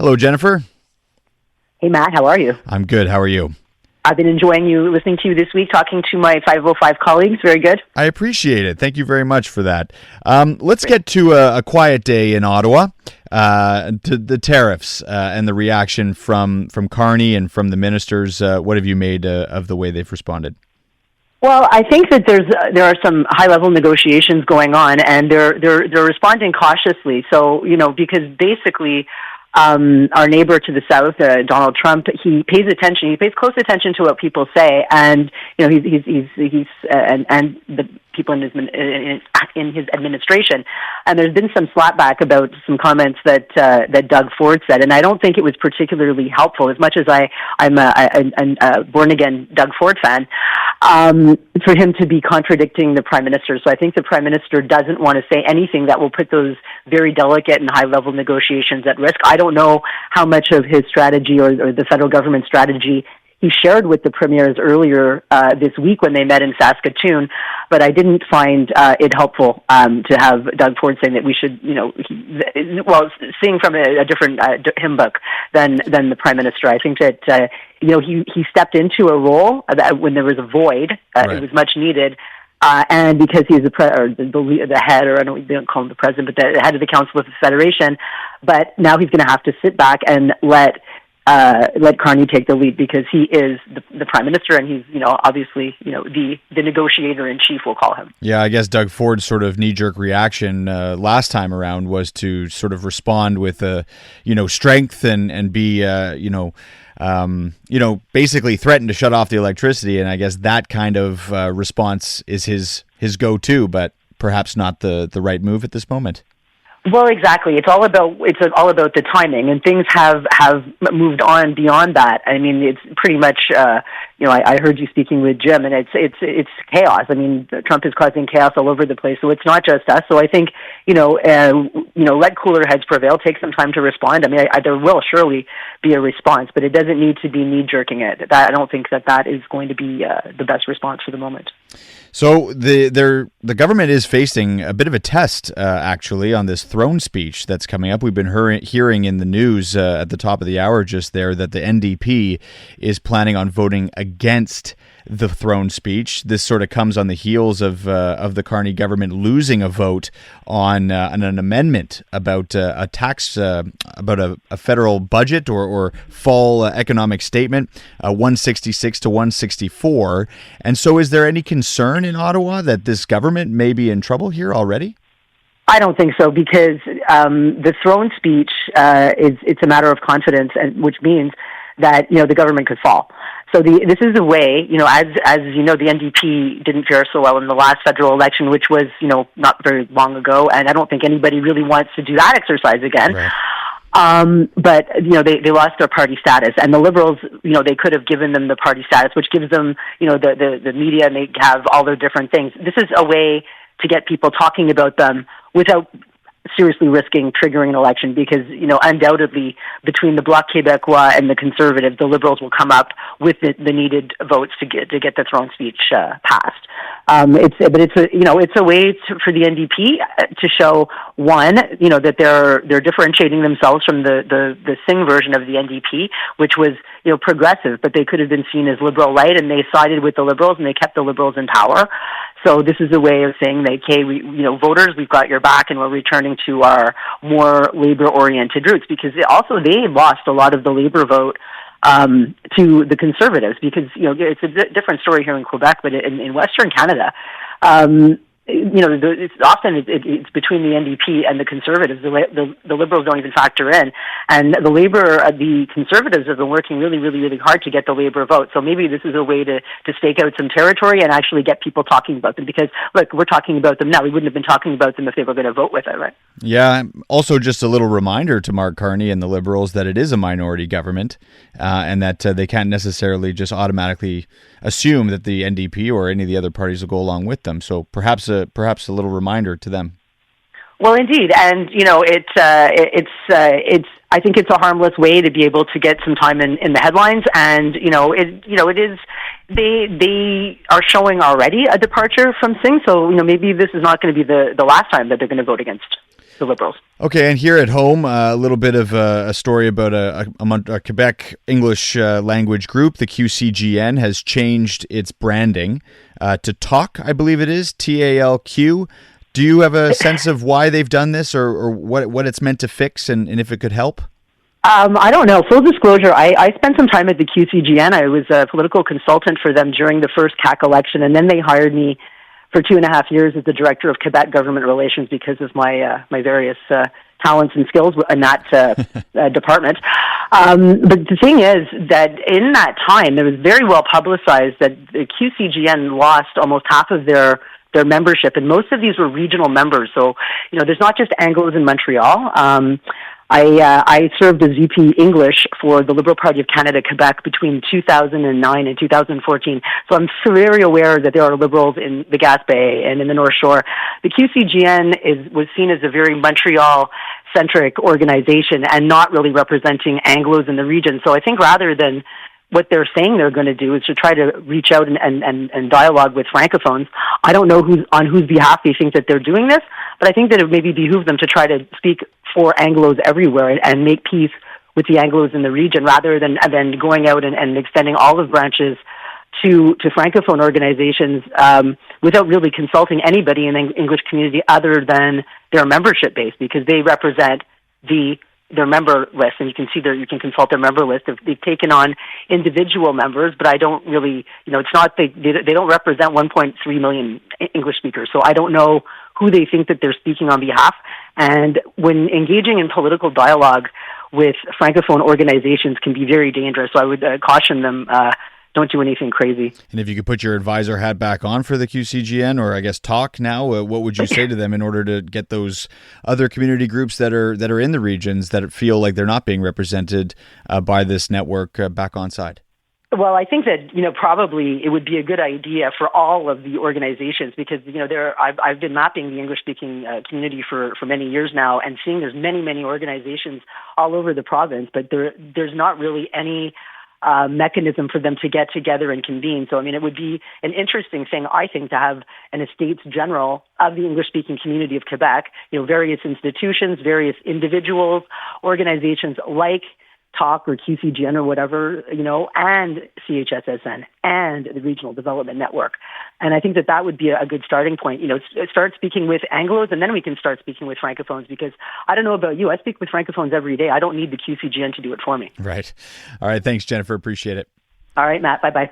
Hello, Jennifer. Hey, Matt, how are you? I'm good. How are you? I've been enjoying listening to you this week, talking to my 505 colleagues. Very good. I appreciate it. Thank you very much for that. Let's get to a quiet day in Ottawa, to the tariffs and the reaction from Carney and from the ministers. What have you made of the way they've responded? Well, I think that there are some high-level negotiations going on, and they're responding cautiously. So, because basically, our neighbor to the south, Donald Trump, he pays close attention to what people say, and he's and the people in his administration. And there's been some slapback about some comments that Doug Ford said, and I don't think it was particularly helpful. As much as I'm a born again Doug Ford fan, for him to be contradicting the Prime Minister. So I think the Prime Minister doesn't want to say anything that will put those very delicate and high level negotiations at risk. I don't know how much of his strategy or the federal government strategy he shared with the premiers earlier this week when they met in Saskatoon, but I didn't find it helpful to have Doug Ford saying that we should, seeing from a different hymn book than the Prime Minister. I think that he stepped into a role that when there was a void, Right. It was much needed. And because he's the head, or I don't call him the president, but the head of the Council of the Federation, but now he's going to have to sit back and let Carney take the lead, because he is the Prime Minister, and he's obviously the negotiator in chief, we'll call him. Yeah, I guess Doug Ford's sort of knee-jerk reaction last time around was to sort of respond with strength and be basically threaten to shut off the electricity, and I guess that kind of response is his go-to, but perhaps not the right move at this moment. Well, exactly. It's all about the timing, and things have moved on beyond that. I mean, it's pretty much. I heard you speaking with Jim, and it's chaos. I mean, Trump is causing chaos all over the place, so it's not just us. So I think let cooler heads prevail. Take some time to respond. I mean, there will surely be a response, but it doesn't need to be knee jerking it. I don't think that is going to be the best response for the moment. So the government is facing a bit of a test, actually, on this throne speech that's coming up. We've been hearing in the news at the top of the hour just there that the NDP is planning on voting against the throne speech. This sort of comes on the heels of the Carney government losing a vote on an amendment about a tax, about a federal budget or fall economic statement, 166 to 164. And so is there any concern in Ottawa that this government may be in trouble here already? I don't think so, because the throne speech it's a matter of confidence, and which means that the government could fall. So this is a way, as you know, the NDP didn't fare so well in the last federal election, which was not very long ago, and I don't think anybody really wants to do that exercise again. Right. But they lost their party status, and the Liberals, they could have given them the party status, which gives them the media, and they have all their different things. This is a way to get people talking about them without seriously risking triggering an election, because undoubtedly between the Bloc Québécois and the Conservatives, the Liberals will come up with the needed votes to get the throne speech passed. It's a way for the NDP to show that they're differentiating themselves from the Singh version of the NDP, which was progressive, but they could have been seen as liberal right, and they sided with the Liberals and they kept the Liberals in power. So this is a way of saying that, okay, voters, we've got your back, and we're returning to our more labor-oriented roots, because they lost a lot of the labor vote to the Conservatives, because it's a different story here in Quebec, but in Western Canada, it's often it's between the NDP and the Conservatives. The Liberals don't even factor in, and the Conservatives have been working really, really, really hard to get the Labor vote. So maybe this is a way to stake out some territory and actually get people talking about them. Because look, we're talking about them now. We wouldn't have been talking about them if they were going to vote with it, right? Yeah. Also, just a little reminder to Mark Carney and the Liberals that it is a minority government, and that they can't necessarily just automatically assume that the NDP or any of the other parties will go along with them. So perhaps a little reminder to them. Well, indeed, and I think it's a harmless way to be able to get some time in the headlines, and it is. They are showing already a departure from Singh, so maybe this is not going to be the last time that they're going to vote against. the Liberals. Okay, and here at home, a little bit of a story about a Quebec English language group. The QCGN has changed its branding to TALQ, I believe it is, TALQ. Do you have a sense of why they've done this, or what it's meant to fix, and if it could help? I don't know. Full disclosure, I spent some time at the QCGN. I was a political consultant for them during the first CAC election, and then they hired me for 2.5 years as the director of Quebec government relations because of my various talents and skills in that department. But the thing is that in that time, it was very well publicized that the QCGN lost almost half of their membership, and most of these were regional members. So, there's not just Anglos in Montreal. I served as VP English for the Liberal Party of Canada, Quebec, between 2009 and 2014. So I'm very aware that there are Liberals in the Gaspé and in the North Shore. The QCGN was seen as a very Montreal-centric organization and not really representing Anglos in the region. So I think rather than what they're saying they're going to do is to try to reach out and dialogue with Francophones. I don't know on whose behalf they think that they're doing this, but I think that it maybe behoove them to try to speak for Anglos everywhere and make peace with the Anglos in the region rather than going out and extending olive branches to Francophone organizations without really consulting anybody in the English community other than their membership base, because they represent their member list, and you can consult their member list. They've taken on individual members, but I don't really, it's not, they don't represent 1.3 million English speakers, so I don't know who they think that they're speaking on behalf. And when engaging in political dialogue with Francophone organizations can be very dangerous, so I would caution them, don't do anything crazy. And if you could put your advisor hat back on for the QCGN, or I guess TALQ now, what would you say to them in order to get those other community groups that are in the regions that feel like they're not being represented by this network back on side? Well, I think that, probably it would be a good idea for all of the organizations because, I've been mapping the English-speaking community for many years now and seeing there's many organizations all over the province, but there's not really any mechanism for them to get together and convene. So, it would be an interesting thing, I think, to have an Estates General of the English-speaking community of Quebec, various institutions, various individuals, organizations like TALQ or QCGN or whatever, and CHSSN and the Regional Development Network. And I think that would be a good starting point. Start speaking with Anglos, and then we can start speaking with Francophones, because I don't know about you, I speak with Francophones every day. I don't need the QCGN to do it for me. Right. All right. Thanks, Jennifer. Appreciate it. All right, Matt. Bye-bye.